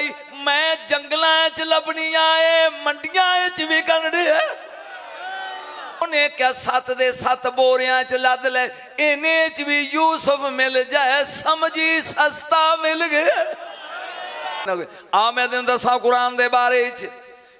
दाई मैं जंगलों च लभनियां ए मंडियां च विकण रहा। उन्हें क्या 7 दे 7 बोरियां च लद ले, इन्हें च भी यूसुफ मिल जाए, समझी सस्ता मिल गया। आ मैं तेन दसा कुरान दे बारे च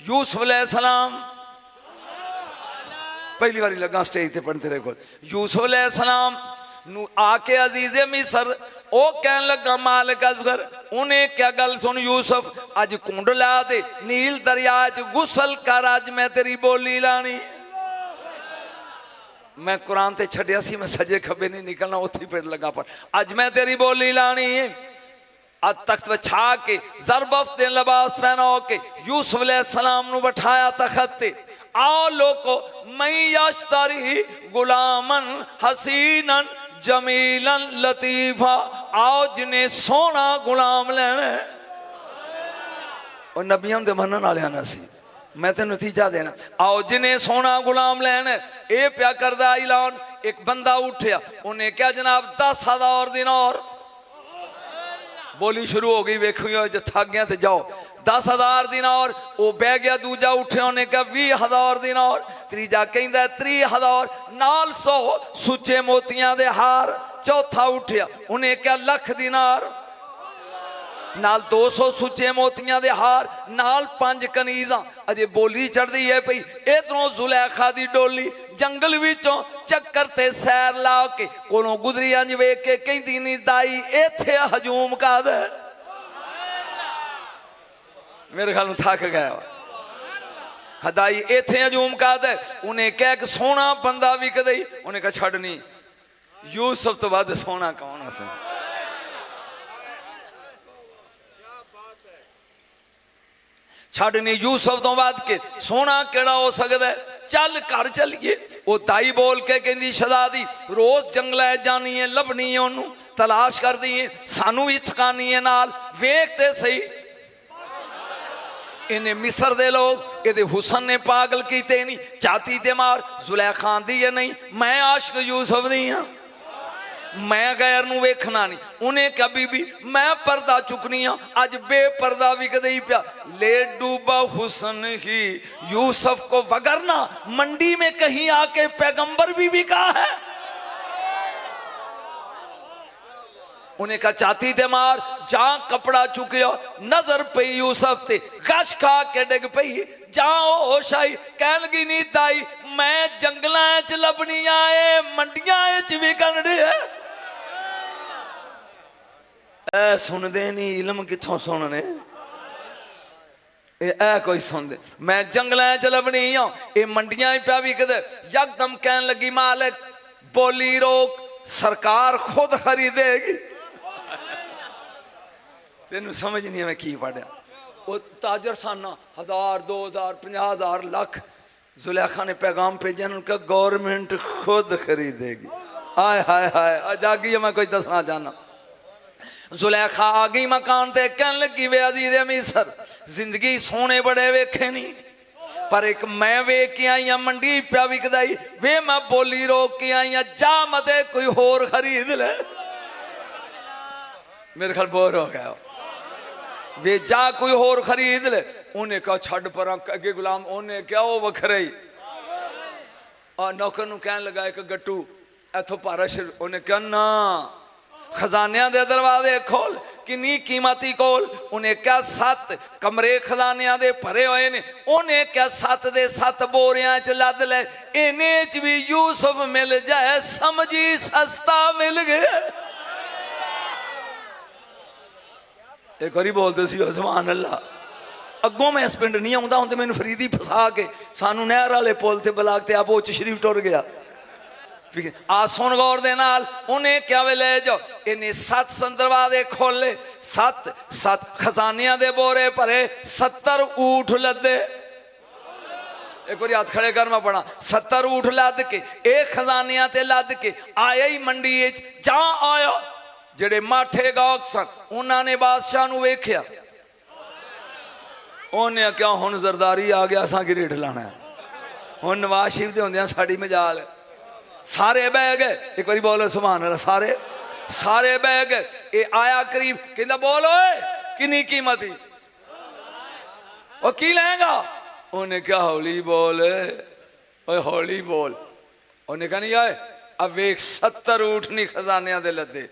यूसुफ अलैहिस्सलाम पहली बारी लगा स्टेज ते पढ़ते रहे को। यूसुफ अलैहिस्सलाम नू आके अजीज़े मिस्र ओ कहन लगा मालिक असगर, उन्हें क्या गल सुन यूसुफ, अज कुंड ला दे नील दरिया च गुसल कर, अज मैं तेरी बोली लानी। मैं कुरान ते छड़िया सी, मैं सजे खबे नहीं निकलना, उत्थे पेड़ लगा पर अज मैं तेरी बोली लानी है। अज तख्त बिछा के ज़रबफ्त दे लिबास पहना के यूसुफ अलैहिस्सलाम नू बैठाया तख्त ते। आओ लोको मैं यश्तरी गुलामन हसीनन जमीलन लतीफा, आओ जिन्हें सोना गुलाम लेना। और नबियां दे मनन वाले ना सी, मैं तेन नतीजा देना। आओ जिन्हें सोना गुलाम लेना, ये प्या करदा ऐलान। एक बंदा उठया, उन्हें क्या जनाब 10,000 दिनार। बोली शुरू हो गई, वेखियो जो थक गया तो जाओ 10,000 दिनार। वो बह गया, दूजा उठे उन्हें कहा 20,000 दिनार, तीजा कहता 30,000 नाल 100 सुचे मोतियां दे हार। चौथा उठया, उन्हें क्या 1,00,000 दिनार नाल 200 सुचे मोतियां दे हार नाल 5 कनीज़ां। अजे बोली चढ़दी है पई, इधरों जुलैखा दी डोली जंगल विचों चक्कर ते सैर ला के कोलों गुजरी, अंज वेख के कहंदी नी दाई इत्थे हजूम कर दे। मेरे ख्याल थक गया हदाई, इत्थे हजूम कर दे। उन्हें कह कि सोना बंदा विक दई, उन्हें कहा छड़नी यूसुफ तो बाद सोना कौन है। छड़नी यूसुफ तो बाद के सोना केड़ा हो सकता है, चल घर चलिए। वो दाई बोल के कहती शहजादी रोज जंगल जानी है, लभनी है, ओनू तलाश कर दी है, सानू भी थकानी है नाल। वेखते सही इन्हें मिस्र दे लोग ये हुसन ने पागल किते नहीं, चाती ते मार जुलैखा दी है नहीं, मैं आशिक यूसुफ दी हाँ, मैं गैर नू वेखना नहीं। उन्हें क्या बीबी मैं पर्दा चुकनी हाँ, अज बेपर्दा विकदे ही पिया। ले डूबा हुसन ही यूसुफ को वगरना मंडी में कहीं आके पैगंबर भी बिका है। उन्हें कहा चाती ते मार, जहां कपड़ा चुकियो नजर पई यूसुफ ते गश खा के डिग पई, जाओ होश आई। कह लगी नी ताई मैं जंगलों च लभनियां ए मंडियां च विकण रहा। ऐ सुनदे नहीं, इलम किथों सुनने, ऐ कोई सुनदे। मैं जंगलों च लभनी हाँ, ये मंडियां पा विकदे। यकदम कहन लगी मालिक बोली रोक, सरकार खुद खरीदेगी। तेन समझ नहीं मैं की पढ़िया। वो ताजर साना 1000 2000 50,000 लाख जुलैखा ने पैगाम भेजा, उनका गवर्नमेंट खुद खरीदेगी। हाय हाय हाय जागी मैं कोई दसना चाहना। जुलैखा आ गई मकान ते, कहन लगी वे अजीज़े मिस्र जिंदगी सोने बड़े वेखे नहीं, पर एक मैं वेख के आई मंडी प्या विकदाई वे, मैं बोली रोक के आई जा मते कोई होर खरीद ले। मेरे ख्याल बोर हो गया वे, जा कोई होर खरीद ले। उन्हें कहा छड़ पर अगे गुलाम, उन्हें क्या वो वखरे ही और नौकर नू कहन लगा एक गट्टू इथों पारश। उन्हें कहा ना खजानिया दे दरवाजे खोल, किन्नी कीमती कोल। उन्हें क्या 7 कमरे खजानिया दे भरे हुए ने। उन्हें क्या 7 दे 7 बोरियां च लद ले, इन्हें च भी यूसुफ मिल जाए, समझी सस्ता मिल गया। एक बारी बोलते सी सुभान अल्लाह। अगों मैं इस पिंड नहीं आउंदा हुंदे, मैनू फरीदी फसा के सानू नहर वाले पुल ते बलाग ते आबो च शरीफ टुर गया। आ सुन गौर दे नाल, उन्हें क्या वे ले जाओ। इन्हें 7 दरवाजे खोले, 7 खजानिया दे बोरे भरे, 70 ऊठ लदे। एक बार हाथ खड़े कर मैं पढ़ा। 70 ऊठ लद के एक खजानिया ते लद के आया ही मंडी जा आया। जेड़े माठे गाहक सन उन्होंने बादशाह नू वेख्या, उन्हें क्या हुण जरदारी आ गया, असां की रेट लाना है, हुण नवाज शरीफ दे हुंदियां साड़ी मजाल है। सारे बह गए, एक बारी बोलो सुभान अल्लाह। सारे बह गए। ये आया करीब, कहंदा बोलो किन्नी कीमत ही। ਉਹ ਕੀ ਲਏਗਾ? ਉਹਨੇ ਕਿਹਾ ਹੌਲੀ ਬੋਲ, ਓਏ ਹੌਲੀ ਬੋਲ। ਉਹਨੇ ਕहा नहीं आए अब वेख 70 ऊँट नहीं खजानिया दे लदे।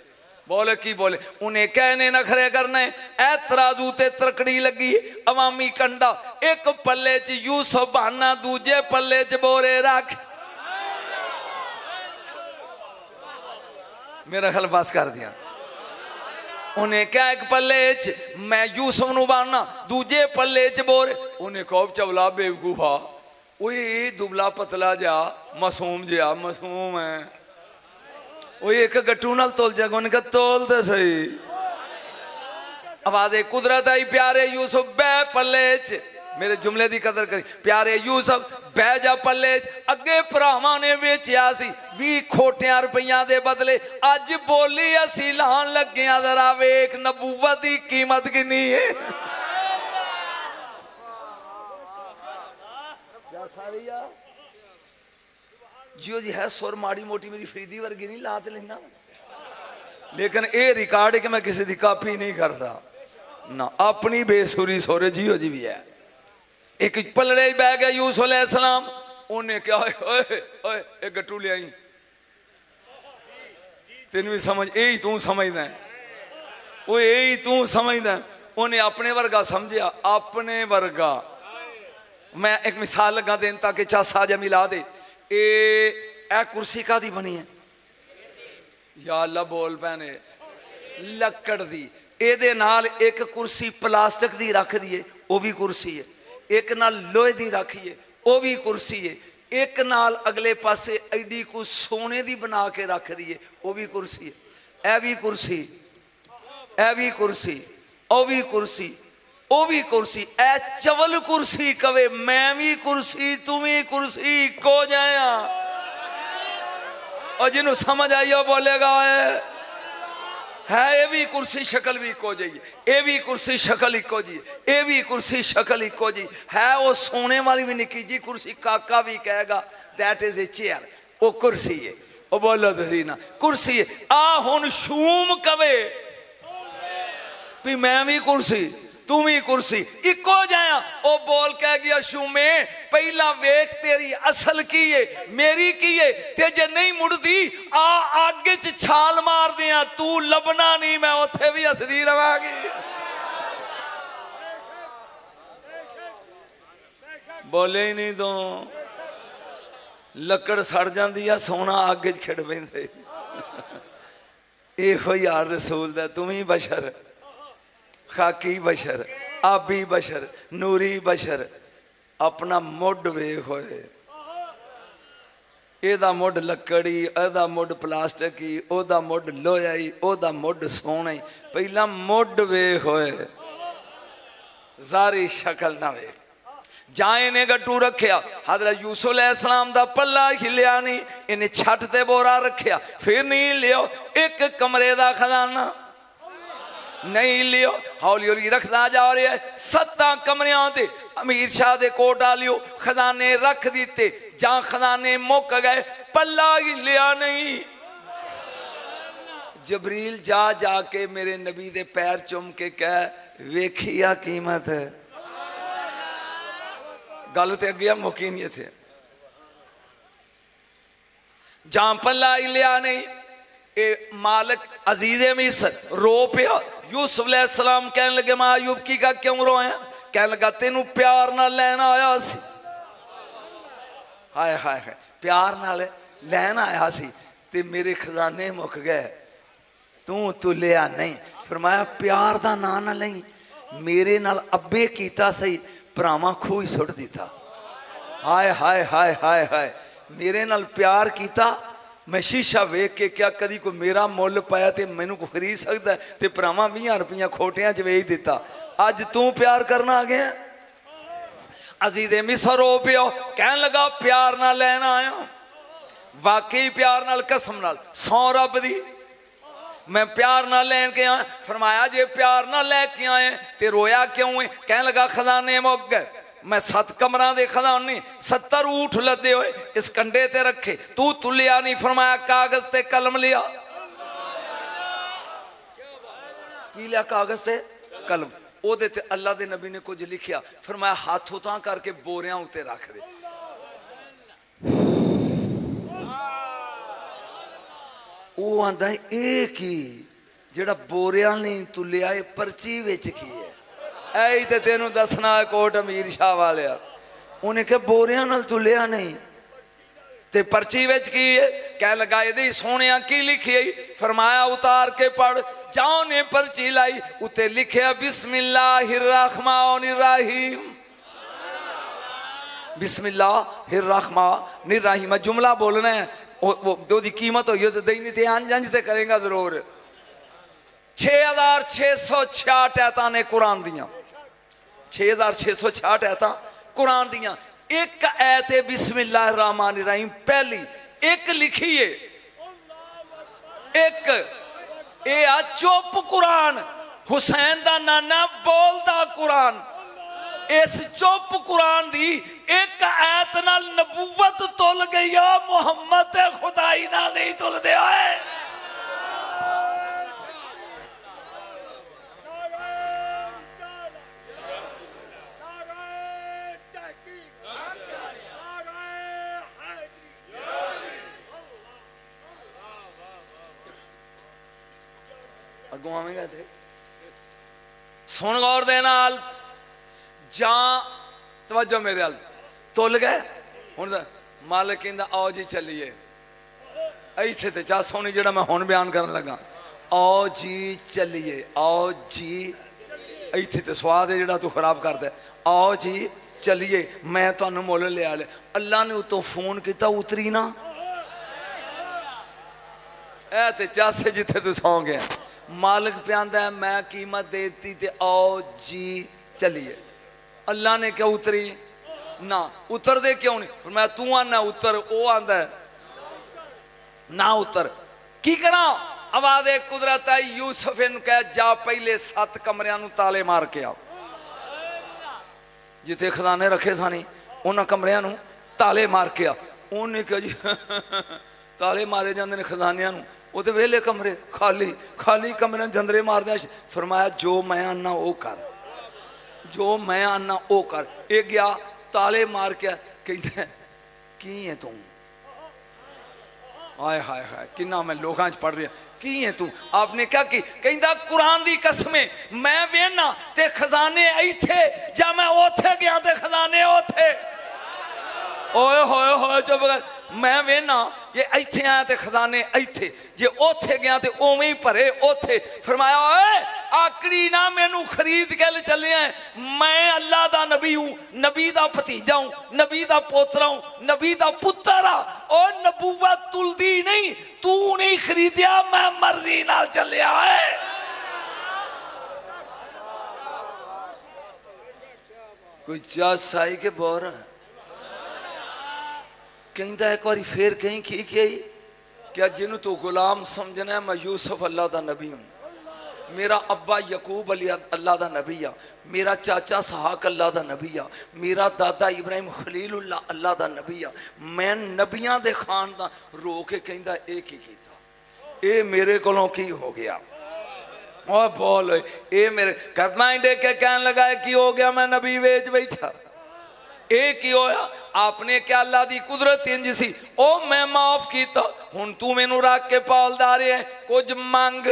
बोले की बोले? उन्हें कहने नखरे करने ऐ तराजू ते तरकड़ी लगी अवामी कंडा, एक पल्ले च यूसुफ बहाना दूजे पल्ले च बोरे रख। मेरा ख्याल बस कर दिया। उन्हें क्या एक पल्ले च मैं यूसुफ नू बाना दूजे पल्ले च बोरे। उन्हें कहो चवला बेवकूफा, ओए दुबला पतला जा मासूम जिहा मासूम है, ओए एक गट्टू नाल तोल जाएगा। उन्हें कहा तोल तो सही। आवाज कुदरत आई प्यारे यूसुफ बह पल्ले च, मेरे जुमले की कदर करी। प्यारे यूसुफ बह जा पल्ले च, अगे भरावां ने वेचिया सी 20 खोटियां रुपइयां दे बदले, अज बोली असी लान लगे आ, जरा वेख नबूवत की कीमत कितनी है। जियो जी है सुर माड़ी मोटी मेरी फरीदी वर्गी नहीं ला ते लेना, लेकिन ये रिकॉर्ड है कि मैं किसी की कापी नहीं करता ना, अपनी बेसुरी सुर जियो जी भी है। एक पलड़े बह गया यूसुफ अलैहिस्सलाम। उन्हें क्या ओए ओए एक गट्टू ले आई, तेन भी समझ यही तू समझदा है, वो यही तू समझदा है। उन्हें अपने वर्गा समझिया, अपने वर्गा। मैं एक मिसाल लगा देन ताकि चासा जा मिला दे। ए कुर्सी कादी बनी है? या अल्लाह बोल पैने, लकड़ दी। एदे नाल एक कुर्सी प्लास्टिक दी रख दिए, वो भी कुर्सी है। एक नाल लोहे दी रखिए, वो भी कुर्सी है। एक नाल अगले पासे एडी को सोने दी बना के रख दिए, वो भी कुर्सी है। ए भी कुर्सी, ए भी कुर्सी, ओ भी कुर्सी, ओ भी कुर्सी। ए चवल कुर्सी कवे, मैं भी कुर्सी तू भी कुर्सी को जाया। और जिन्हों समझ आई हो बोलेगा है ये भी कुर्सी शक्ल भी इको जी, ये भी कुर्सी शक्ल इको जी, ये भी कुर्सी शक्ल इको जी है। वो सोने वाली भी निकी जी कुर्सी, काका भी कहेगा दैट इज ए चेयर, वो कुर्सी है। वो बोलो तुसी ना कुर्सी है। आ हुन शूम कवे भी मैं भी कुर्सी तू भी कुर्सी इको जाया। वो बोल कह गया शूमे पहला वेख तेरी असल की है मेरी की है, ते जे नहीं मुड़दी आ आगे च छाल मार दिया, तू लबना नहीं, मैं उथे भी हसदी रवांगी। बोले ही नहीं तो लकड़ सड़ जाती है, सोना आगे च खिड़ पैंदे। इहो यार रसूल दा, तुम ही बशर, खाकी बशर, आबी बशर, नूरी बशर। अपना मुड वेख होए, एदा मुड लकड़ी, एदा मुड प्लास्टिक, ओदा मुड लोहा, ओदा मुड सोना। पहला मुड वेख होए, जारी शक्ल ना वेख। जाए ने गट्टू रखिया, हज़रत यूसुफ अलैहिस्सलाम दा पल्ला हिलिया नहीं, इन्हें छत ते बोरा रखिया, फिर नहीं लियो। एक कमरे दा खजाना नहीं लियो, हौली हौली रखता जा रहा है। 7 कमरियां दे अमीर शाह दे कोट आ लियो, खजाने रख दिते। जहां खजाने मुक गए पल्ला हिलिया नहीं। जबरील जा जाके मेरे नबी दे पैर चुम के कह वेखिया कीमत है। गल तो अगे मुकी नहीं थे। जहां पल्ला हिलिया नहीं, ए मालिक अजीज़े मिस्र रो पिया। यूसुफ अलैहिस्सलाम कहने लगे मां अयूब की का क्यों रोया? कहने लगा तेनू प्यार ना लैन आया सी। हाय हाय हाय, प्यार नाल लैन आया सी ते मेरे खजाने मुक गए, तू लिया नहीं। फरमाया प्यार दा ना ना लई, मेरे नाल अब्बे कीता सही, भरावां खूह ही सुट दिता। हाय हाय हाय हाय हाय, मेरे नाल प्यार कीता, मैं शीशा वेख के क्या कदी कोई मेरा मुल पाया तो मैनू को खरीद सकता है, तो भरावां 20 रुपया खोटियां च वेच दिता। अज तू प्यार करना आ गया। अजीज़े मिस्र रो पियो, कहन लगा प्यार ना लैन आया। वाकई प्यार नाल, कसम नाल, सौ रब दी मैं प्यार ना लैन के आया। फरमाया जे प्यार ना लैके आए तो रोया क्यों है? कहन लगा खजाने मुक गए, मैं 7 कमरा दे खजाने 70 ऊँट लदे हुए इस कंडे ते रखे, तू लिया नहीं। फरमाया कागज ते कलम लिया। की लिया? कागज ते कलम। ਉਹਦੇ ਤੇ ਅੱਲਾ ਦੇ ਨਬੀ ਨੇ ਕੁਝ ਲਿਖਿਆ, ਫਰਮਾਇਆ ਹੱਥ ਉਤਾਂ ਕਰਕੇ ਬੋਰਿਆਂ ਉੱਤੇ ਰੱਖ ਦੇ। ਉਹ ਆਂਦਾ ਇਹ ਕੀ ਜਿਹੜਾ ਬੋਰਿਆਂ ਨਹੀਂ ਤੁਲਿਆ, ਇਹ ਪਰਚੀ ਵਿੱਚ ਕੀ ਹੈ? ਐ ਤੇ ਤੈਨੂੰ ਦੱਸਣਾ ਕੋਟ ਅਮੀਰ ਸ਼ਾਹ ਵਾਲਿਆ। ਉਹਨੇ ਕਿਹਾ ਬੋਰਿਆਂ ਨਾਲ ਤੁਲਿਆ ਨਹੀਂ ਤੇ ਪਰਚੀ ਵਿੱਚ ਕੀ ਹੈ? ਕਹਿ ਲਗਾ ਇਹਦੀ ਸੋਹਣਿਆ ਕੀ ਲਿਖੀ? ਫਰਮਾਇਆ ਉਤਾਰ ਕੇ ਪੜ। ਜਾਓ ਨੇ ਪਰਚੀ लाई, ਉੱਤੇ ਲਿਖਿਆ बिस्मिल्लाहिर्रहमानिर्रहीम। बिस्मिल्लाहिर्रहमानिर्रहीम जुमला बोलना है। वो दी कीमत हो नहीं तो अंज ते करेगा जरूर। 6666 ऐता ने कुरान दियां, 6666 ऐता कुरान दियां। एक ऐत है बिस्मिल्लाहिर्रहमानिर्रहीम पहली, एक लिखी है, एक ए आ चुप कुरान, हुसैन दा नाना बोलदा कुरान। इस चुप कुरान दी एक ऐत नाल नबूवत तुल गई आ, मुहम्मद ते खुदाई नाल नहीं तुलदे होए। अगों आवेगा थे सुन गौर दे नाल जा तवज्जो मेरे हाल तुल गए हुण मालिक कहंदा आओ जी चलिए इत्थे ते चा सोनी जेड़ा मैं हुण बयान करन लगा। आओ जी चलिए, आओ जी इत्थे ते स्वाद है जेड़ा तू खराब करदा। आओ जी चलिए मैं तुहानू मुल लिया ले। अल्लाह ने उतों फोन किया उतरी ना, ऐ ते चासे जिथे तू सौ गया। मालिक प्यांदा है मैं कीमत देती ते आओ जी चलिए। अल्लाह ने क्या उतरी ना? उतर दे क्यों नहीं? फिर मैं तू आना उतर, वो आंदा है ना उतर। की करा? आवाज एक कुदरत आई, यूसुफ इन कह जा पहले 7 कमरियां नू ताले मार के आओ। जिथे खजाने रखे सानी उन्हां कमरियां नू ताले मार के आओ। उन्हें कहा जी ताले मारे जाते ने खजानियां नू, वो तो वेले कमरे खाली खाली कमरे जंदरे मार दिया। फरमाया जो मैं आना वो कर, जो मैं आना वो कर। ये गया ताले मार के कहते की है तू? हाय हाय हाय किन्ना मैं लोगों च पढ़ रहा की है तू? आपने क्या की? कहता कुरान दी कसमें मैं वेना ते खजाने इथे जा मैं ओथे गया ते खजाने ओथे। ओए होए होए चुप कर। मैं वेना ये इथे आया ते खजाने इथे, जे ओथे गया ते उवें ही भरे ओथे। फरमाया ओए आकड़ी ना मैनू खरीद के चले हैं, मैं अल्लाह दा नबी हूं, नबी दा भतीजा हूं, नबी दा पोतरा हूं, नबी दा पुत्र आ। ओ नबूवत तुलदी नहीं, तू नहीं खरीदिया, मैं मर्जी नाल चलिया है। कोई जस आई के बोर कहता एक बार फिर कहीं की क्या जिन्हों तू गुलाम समझना है? मैं यूसुफ अल्लाह दा नबी हूं, मेरा अब्बा यकूब अली अल्लाह दा नबी आ, मेरा चाचा सहाक अल्लाह दा नबी आ, मेरा दादा इब्राहिम खलीलुल्लाह अल्लाह दा नबी आ। मैं नबियां दे खानदान रो के कहता ये की कीता, ये मेरे कोलों की हो गया? और बोल ये मेरे कदमां डे के कहन लगा की हो गया? मैं नबी वेच बैठा। एक ही होया आपने क्या अल्लाह दी कुदरत इंज सी, ओ मैं माफ कीता, हुण तू मैनू रख के पालदा रहे कुछ मंग।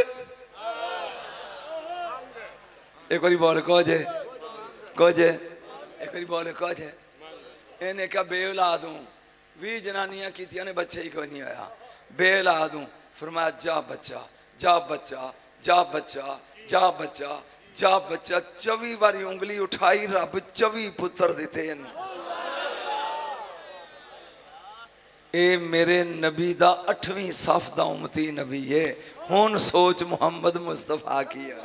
एक बारी बोल कुछ एक बारी बोल कुछ। इन्हें क्या बे औलाद हूं, 20 जनानियां कीतियां ने बच्चे ही कोई नहीं होया, बे औलाद हूं। फरमाया जा बच्चा जा बच्चा जा बच्चा जा बच्चा जा बच्चा। 24 बारी उंगली उठाई, रब 24 पुत्र दिते। ए मेरे नबी दा 8वीं सफ दा उम्मती नबी है। हुण सोच मुहम्मद मुस्तफा की है।